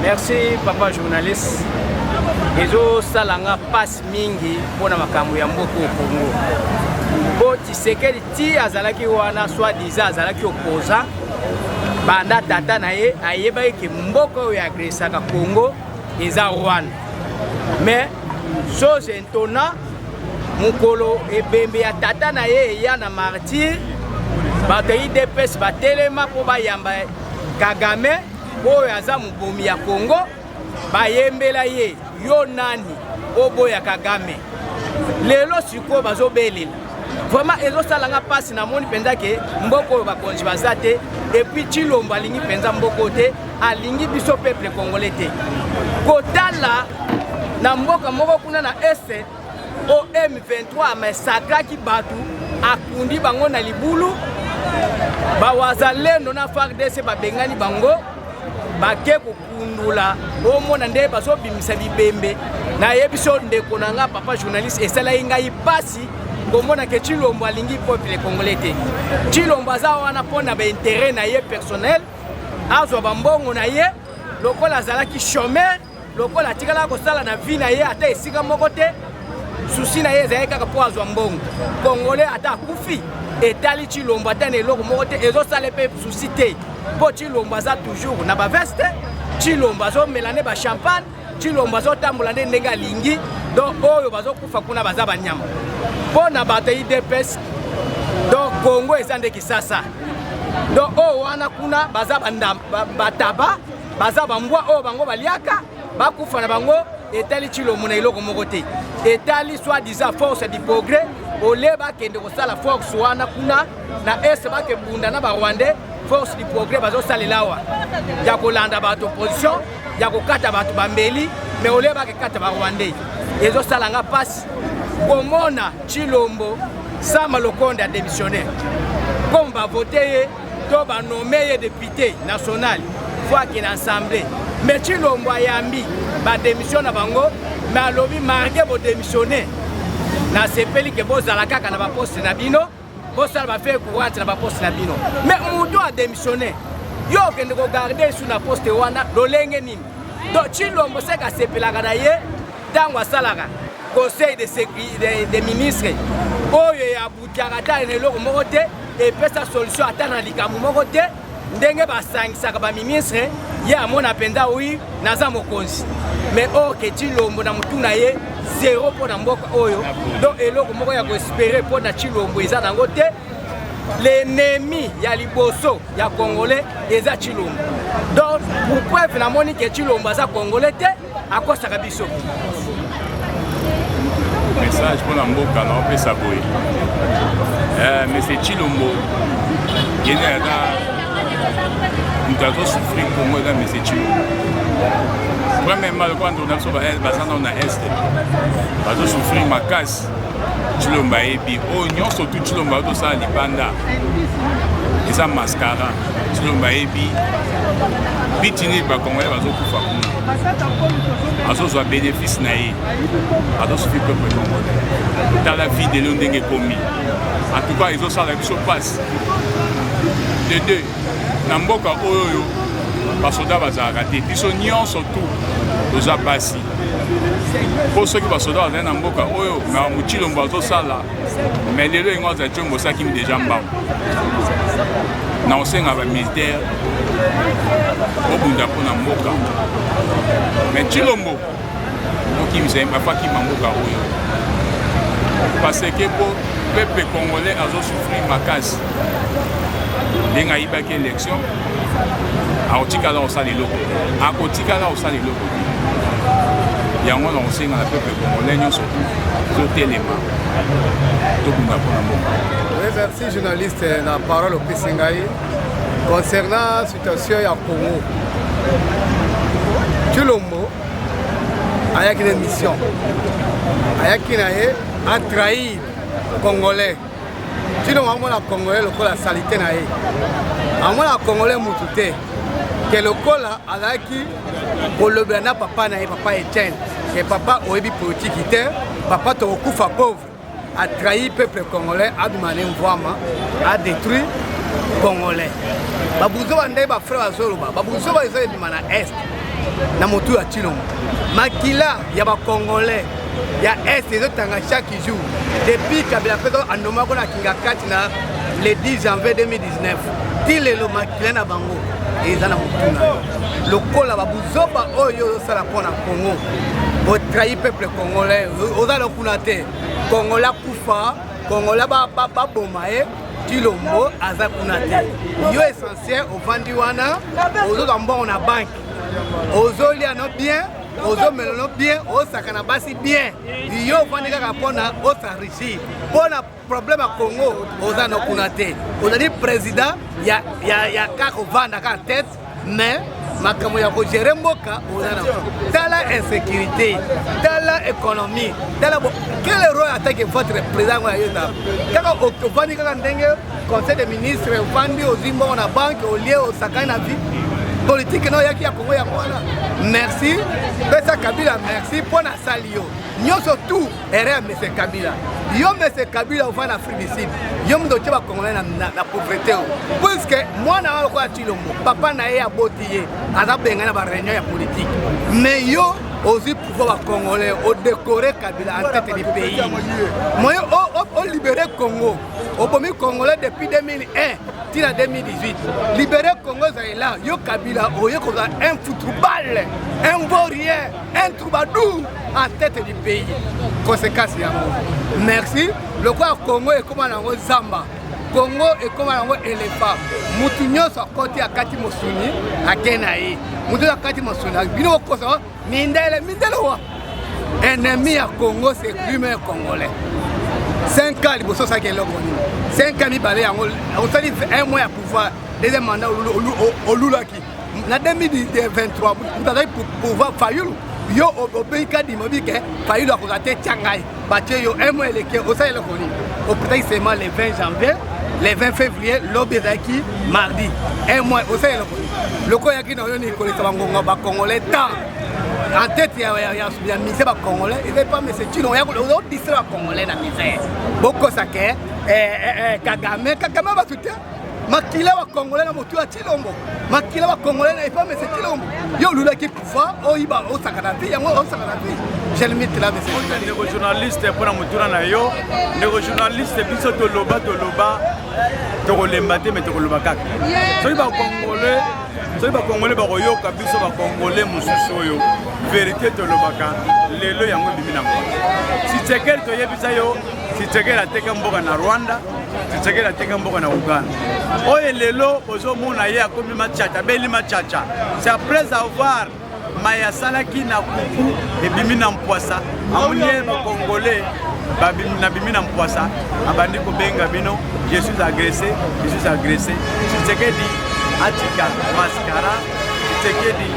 Merci papa journaliste. Ezo salanga passe mingi pona makambo ya mboko Congo. Bo Tshisekedi ti azalaki wana soi-disant azalaki opposant banda tata na ye ayeba ke mboko ya agresaka Congo eza Rwanda. Mais chose étonnante mukolo ebembe ya tata na ye ya na martyr bato IDPS batelema po bayamba Kagame oyo aza mubomi ya Congo bayembela ye yo nani oboya Kagame lelo siko bazobelela vraiment ezosalanga pasi na moni penza ke mboko oyo bakonzi baza te et puis Tshilombo alingi penza mboko te alingi biso peuple congolais te kotala na mboka moko kuna na este o M23 amasakraki batu akundi bango na libulu bawazalendo na FARDC babengani bango bake kokundula omona nde bazobimisa bibembe na yebiso ndeko nanga papa journaliste esala ngai pasi komona ke Tshilombo alingi peuple congolais te Tshilombo aza wana pona ba intérêt na ye personnel azwa bambongo na ye lokola azalaki chômeur lokola atikala kosala na vie na ye ata esika moko te susi na ye ezalaki kaka po azwa mbongo congolais ata akufi etali Tshilombo ata na eloko moko te ezosala mpe susi te po Tshilombo aza toujours na baveste Tshilombo azomela nde bachampagne Tshilombo azotambola nde ndenge alingi donc oyo bazokufa kuna baza banyama mpo na bato IDPS donc Congo eza nde Kisasa donc oyo wana kuna baza bataba baza bambwa oyo bango baliaka bakufa na bango etali Tshilombo na eloko moko te etali soi-disant force du progrès ole bakende kosala force wana kuna na est bakebunda na barwandais force du progrès bazosalela awa ya kolanda bato opposition ya kokata bato bambeli mais ole bakekata barwandais ezosalanga pasi komona Tshilombo Sama Lokonde a démissionné comme bavote ye to banome ye député national fois qu'il assemblée mais Tshilombo ayambi ba démission na bango mais alobi marqué bo démissionner na sepeli ke bozala kaka na ba poste na bino bosala ba faire courage na ba poste na bino mais muto a démissionné yo kende ko garder sur na poste wana lolenge nini donc Tshilombo seka sepelaka na ye tango asalaka conseil de sécurité des ministres oyo ya butiaka ta na eloko moko te epesa solution ata na likambo moko te ndenge basangisaka baministre ye amona mpenza oyi naza mokonzi mais or ke Tshilombo na mutu na ye zéro mpo na mboka oyo donc eloko moko ya koespere mpo na Tshilombo eza nango te l'ennemi ya liboso ya congolais eza Tshilombo donc pour preuve namoni ke Tshilombo aza congolais te akosaka biso message pour la mboka na opesa boye monsieur Tshilombo yene ata mutu azosouffrir Congo eza monsieur Tshilombo premièrement quand on a biso bazana na est bazosouffrir makasi Tshilombo ayebi oyo nyonso tu Tshilombo azosala libanda eza mascara Tshilombo ayebi bitini bakongolais bazokufa kuna azozwa bénéfice na ye azosouffrir peuple congolais tala vie de lelo ndenge ekomi en tout cas ezosala biso mpasi de deux na mboka oyo basoda bazalaka te biso nyonso tu toza mpasi mpo soki basoda bazali na mboka oyo makambo Tshilombo azosala mais lelo yengo azali Tshilombo osakimi deja mbango na osenga bamilitaire obunda mpona mboka mais Tshilombo okimisa ye bafakima mboka oyo parce que po peuple congolais azosouffrir makasi ndenge ayibaki élection akotikala osala eloko akotikala osala eloko yango na osenga na peuple congolais nyonso totelema tobunda mpona mboka. Merci journaliste na parole opesi ngai concernant la situation ya Congo. Tshilombo ayaki na mission ayaki na ye a trahir congolais Tshilombo amona congolais lokola salité na ye amona congolais mutu te ke lokola azalaki kolobela na papa na ye papa Etienne ke papa oyebi politique te papa tokokufa pauvre a trahi peuple congolais a demandé Mvwama a détruit congolais babuzo bande ba frère bazoloba babuzo ba ezali na est na motu ya Chilombo makila ya ba congolais ya est ezotanga chaque jour depuis Kabila peso andoma ko na kinga kati na le 10 janvier 2019 tilelo makila na bango eza na motuna lokola babuzoba oyo osala mpona Congo otrahi peuple congolais ozala kuna te congolais kufa congolais baboma ye Chilombo aza kuna te yo essentiel ovandi wana ozoka mbongo na banke ozolia no bien ozomela no bien osakana basi bien yo ovandi kaka mpona osarichir mpona problème ya Congo oza no kuna te ozali président ya kaka ovanda kaka tête mais makambo ya kogere mboka ozana tala insécurité tala économie tala quel rôle attaque votre président wa yota kaka ovandi kaka ndenge conseil des ministres ovandi ozimbo na banque au lieu osakana na vie politique no yaki ya Congo ya kwana merci pesa Kabila merci pona salio nyoso tout ere monsieur Kabila yo monsieur Kabila ovana Afrique du Sud yo mdo tsheba congolais na pauvreté puisque mwana wa kwa Chilombo papa na ye aboti ye aza benga na ba réunion ya politique mais yo aussi pouvoir ba congolais au décorer Kabila en tête du pays moi au libérer Congo au bomi congolais depuis 2001 tina 2018 libérer Congo là yo Kabila oyo ko un football un vaurien un troubadour en tête du pays conséquence ya merci le quoi Congo est comme nango zamba Congo est comme nango éléphant mutu nyonso akoti akati mosuni akena ye mutu akati mosuni bino kosa mindele wa ennemi ya Congo c'est lui-même congolais 5 ans liboso ça keloko ni 5 ans mibale yango osali un mois ya pouvoir deuxième mandat olulaki na 2023 mutazali pouvoir Fayulu yo obeka dimobi ke Fayulu akozate tchangai batie yo un mois eleke osali lokoni au peut-être seulement le 20 janvier le 20 février l'obezaki mardi un mois osali lokoni loko yaki na yo ni koleka bangonga ba congolais tant en tête ya misère ba congolais et pas mais c'est Chilombo ya ko distraire ba congolais na misère boko sake Kagame ba soutien makila wa congolais na motu ya Chilombo makila wa congolais na pas mais c'est Chilombo yo lula ki pouvoir oyiba osakana vie yango osakana vie je le mets là mais c'est journaliste pour na mutura na yo ndeko journaliste biso to loba to kolemba te mais to koloba kaka soki ba congolais ba koyoka biso ba congolais mususu oyo vérité to lobaka lelo yango bimi na mboka si tsekeli to yebisa yo si tsekeli ateka mboka na Rwanda si tsekeli ateka mboka na Uganda oyo lelo ozomona ye akomi machacha beli machacha c'est après avoir maya salaki na kuku ebimi na mpwasa amunie ba congolais bimi na mpwasa abandi ko benga bino je suis agressé si tsekeli atika mascara Tshisekedi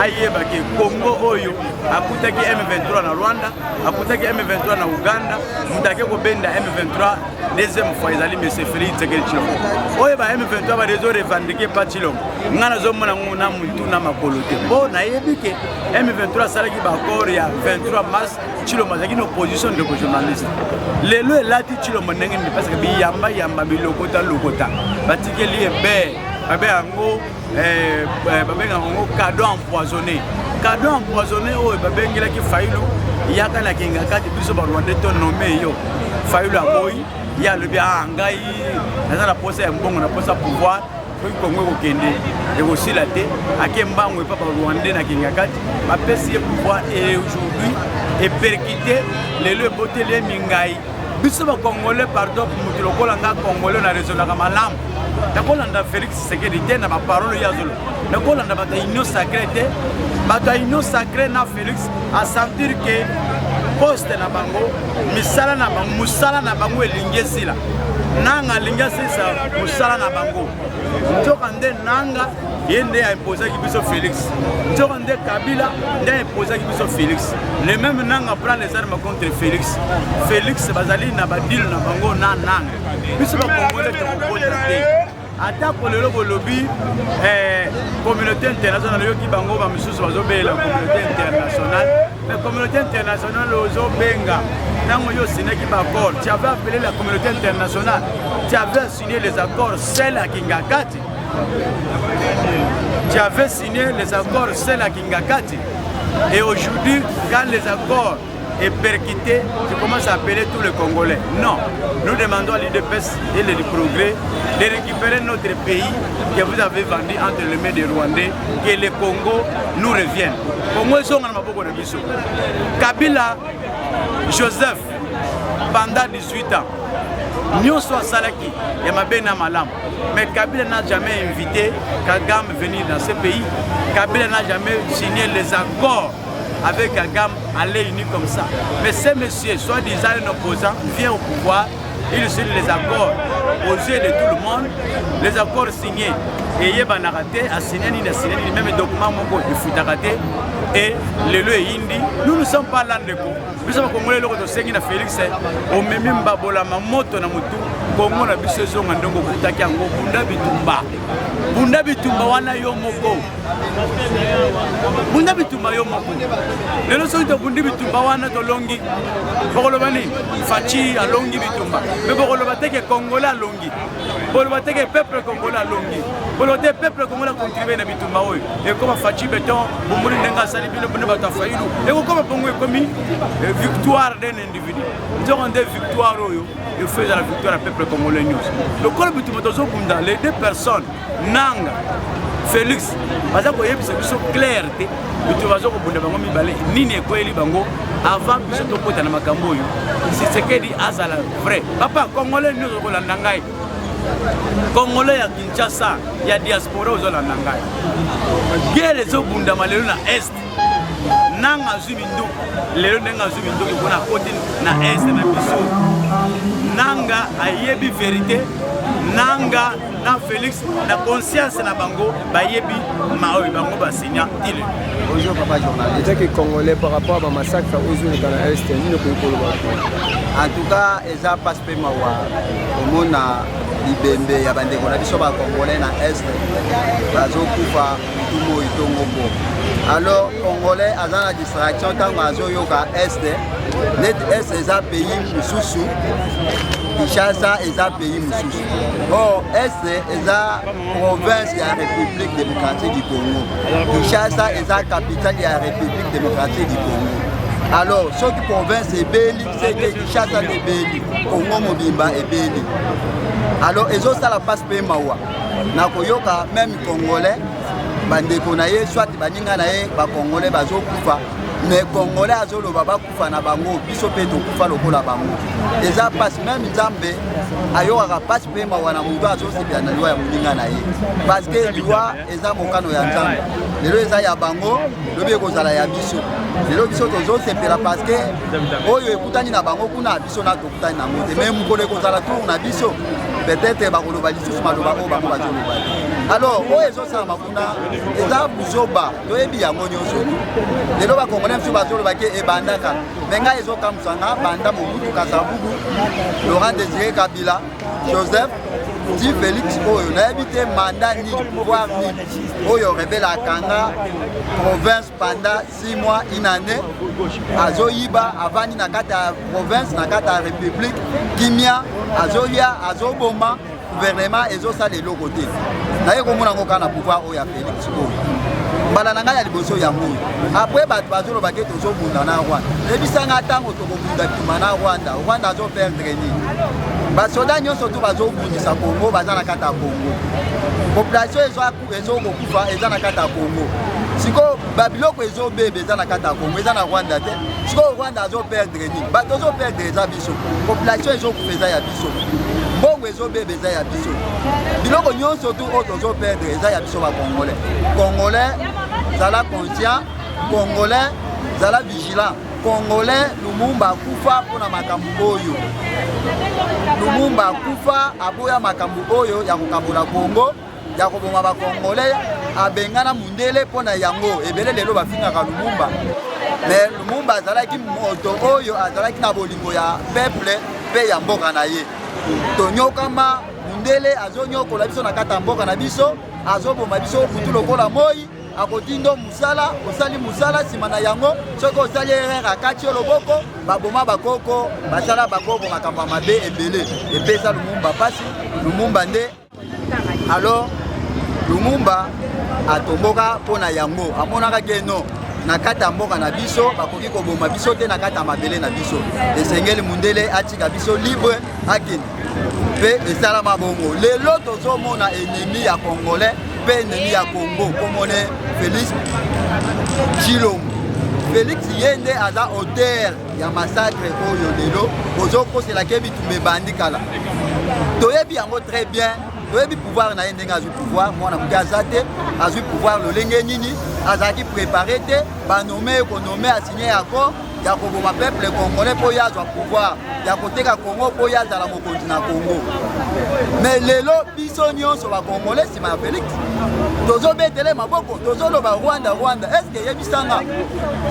ayeba ke Congo oyo akutaki M23 na Rwanda akutaki M23 na Uganda mutake ko benda M23 deuxième fois ezali monsieur Félix Tshisekedi Tshilombo oyo ba M23 ba réseau revendiquer pas Tshilombo ngana zo mona nguna mutu na makolo te bo na yebike M23 salaki ba accord ya 23 mars Tshilombo azaki na opposition de journaliste lelo elati Tshilombo ndenge ni parce que biyamba bilokota batikeli ebe babe yango babenga ngo cadeau empoisonné oyo babengelaki Fayulu yaka na kinga kati biso ba Rwanda to nommé yo Fayulu aboyi ya lobi ngai naza na posa ya mbongo na posa pouvoir ko Congo ko kende et aussi la té akembango e papa Rwanda na kinga kati ba pesi pouvoir et aujourd'hui et perquité le boté les mingai biso ba congolais pardon mutu lokola nga congolais na raison na malamu nakolanda Félix Tshisekedi te na baparole ya zolo nakolanda bato ya union sacré te bato ya union sacré na Félix a sentir que poste na bango misala na bango elingi esila nanga alingi asilisa mosala na bango nzoka nde nanga ye nde aimposaki biso Félix nzoka nde Kabila nde aimposaki biso Félix le même nanga prend les armes contre Félix bazali na badile na bango na nanga biso bakongole tokokota te ata kolelo bolobi communauté internationale yoki bango ba misusu bazobela communauté internationale mais la communauté internationale ozo benga. Tu avais appelé la communauté internationale, tu avais signé les accords, celle à Kingakati. Tu avais signé les accords, celle à Kingakati. Et aujourd'hui, quand les accords est percuté, tu commences à appeler tous les Congolais. Non, nous demandons à l'UDPS et le progrès de récupérer notre pays que vous avez vendu entre les mains des Rwandais, que le Congo nous revienne. Congo est en Kabila Joseph, pendant 18 ans, nous sommes Salaki, et Mabena Malam. Mais Kabila n'a jamais invité Kagame à venir dans ce pays. Kabila n'a jamais signé les accords avec Kagame à l'unir comme ça. Mais ces messieurs, soi-disant un opposant, vient au pouvoir, il signe les accords aux yeux de tout le monde, les accords signés. Et il y a a signé même document il faut raté et le lieu indi. Nous ne sommes pas là de Congo. Nous sommes Congolais de Sengi na Félix au même babola mamoto na mutu Congo na biso zo ngandongo kutaki yango bunda bitumba wana yo moko bunda bitumba yo moko lelo so ito bunda bitumba wana to longi bokolo bani fachi alongi bitumba mais bokolo bateke Congolais alongi bokolo bateke peuple Congolais alongi bokolo te peuple Congolais contribuer na bitumba oyo et comme fachi béton bomuli ndenga sali bino bino bata failu et comme bongo ekomi victoire d'un individu. Nous avons des victoires et fait la victoire du peuple congolais. Le corps de les deux personnes, Nanga, Félix, parce que c'est une clarté. Avant que je te na makambo c'est ce que dit Azala vrai. Papa congolais nous Nangai. Congolais à Kinshasa, il y a diaspora aux Nangai. Guerre les obunda malelu na est. Nanga zumindu lelo nanga zumindu kuna côté na est na biso nanga ayebi vérité nanga na Félix na conscience na bango bayebi maoyi bango basinya il bonjour papa journaliste c'est que congolais par rapport à massacre aux zones dans l'est ni le pays en tout cas eza passe pe mawa omona libembe ya bandeko na biso ba congolais na est bazo kufa tumo itongo. Alors, Congolais, à la distraction, tant que est, net est eza pays mususu, Kinshasa eza pays mususu. Or, est eza province de la République démocratique du Congo. Kinshasa eza capitale de la République démocratique du Congo. Alors, ce qui province est belle, c'est que Kinshasa est belle, Congo Mobimba est belle. Alors, ils ont ça la passe pays mawa. Nakoyoka même Congolais. Bandeko na ye soit baninga na ye ba congolais bazo kufa mais congolais azoloba ba kufa na bango biso pe to kufa lokola bango eza passe même Nzambe ayoka passe pe ma wana mundu azo sepia na loi ya muninga na ye parce que loi eza mokano ya Nzambe lelo eza ya bango lobi ekozala ya biso lelo biso tozo sepela parce que oyo ekutani na bango kuna biso na tokutani na mote même mukolo ekozala tour na biso peut-être bakoloba lisusu maloba o bango bazoloba. Alors oyo ezosala makuna eza buzoba toyebi yango nyonso lelo bakongolais msusu bazoloba ke ebandaka me ngai ezokamwisanga banda Mobutu Kasavubu Laurent Désiré Kabila Joseph Di Félix oyo nayebi te mandat ni pouvoir ni oyo rebelaka nga province pendant 6 mois une année azoyiba avandi na kati ya province na kati ya république kimia azolia azoboma gouvernement ezosala eloko te naye komona ngo kana pouvoir oyo ya Félix oyo mbala na ngai ya liboso ya moyo après bato bazoloba ke tozobunda na Rwanda ebisanga ntango tokobunda kima na Rwanda azoperdre nini basoda nyonso to bazobundisa Congo baza na kati ya Congo population ezokokufa eza na kati ya Congo siko babiloko ezobebe eza na kati ya Congo eza na Rwanda te siko Rwanda azoperdre nini bato ezoperdre eza biso population ezokufa eza ya biso bongo ezobebe eza ya biso biloko nyonso tu oyo tozoperdre eza ya biso bacongolais congolais zala conscient congolais zala vigilant congolais Lumumba akufa mpona makambo oyo Lumumba akufa aboya makambo oyo ya kokambola Congo ya koboma bacongolais abengana mundele mpona yango ebele lelo bafingaka Lumumba mais Lumumba azalaki moto oyo azalaki na bolingo ya peuple mpe ya mboka na ye tonyokama mundele azonyokola biso na kati ya mboka na biso azoboma biso kutu lokola moi akotindo musala osali musala nsima na yango soki osali erreur akati yo loboko baboma bakoko basala bakoko makambo ya mabe ebele epesa Lumumba mpasi Lumumba nde alors Lumumba atomboka mpona yango amonaka keno na kati ya mboka na biso bakoki koboma biso te na kati ya mabele na biso esengeli mundele atika biso libre akende mpe esalama bongo lelo tozomona ennemi ya congolais mpe ennemi ya congo komone Félix Tshilombo. Félix ye nde aza auteur ya massacre oyo lelo ozokoselaki bitumba ebandi kala toyebi yango très bien toyebi pouvoir na ye ndenge azwi pouvoir mwana moke aza te azwi pouvoir lolenge nini azalaki préparé te banome ekonome asigné accord ya koboma peuple congolais mpo ye azwa pouvoir ya koteka Congo mpo ye azala mokonzi na Congo. Mais lelo biso nyonso bakongolais nsima ya Félix tozobetele maboko tozoloba Rwanda Rwanda eske yebisanga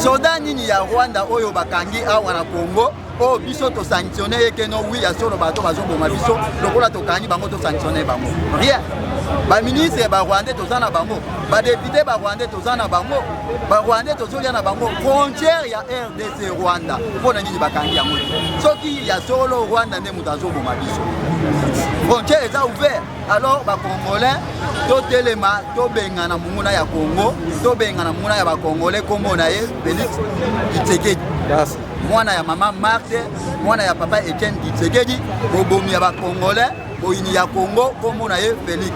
soda nini ya Rwanda oyo bakangi awa na Congo oyo biso tosanctionne ye keno wi ya solo bato bazoboma biso lokola tokangi bango tosanctionne bango rien. Baministre barwandais toza na bango badepute barwandais toza na bango barwandais tozolia na bango frontière ya RDC Rwanda mpona nini bakangi yango soki ya solo Rwanda nde moto azoboma biso frontière eza ouvert. Alors bakongolais totelema tobengana monguna ya Congo tobengana monguna ya bakongolais kombo na ye Félix Tshisekedi mwana ya mama Marthe mwana ya papa Etienne Tshisekedi bobomi ya bakongolais boyini ya Congo kombo na ye Félix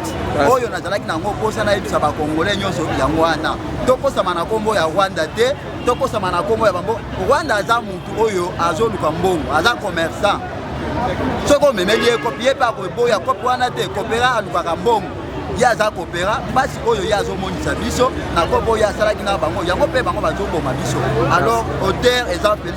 oyo nazalaki nango posa na yebisa bakongolais nyonso yango wana tokosama na kombo ya Rwanda te tokosama na kombo ya bambo Rwanda aza mutu oyo azoluka mbongo aza commerçant soko memeli ekopi ye pa koboya kopi wana te kopera alukaka mbongo ye aza kopera mpasi oyo ye azomonisa biso na kopo oyo asalaki na bango yango mpe bango bazoboma biso alors auteur eza Félix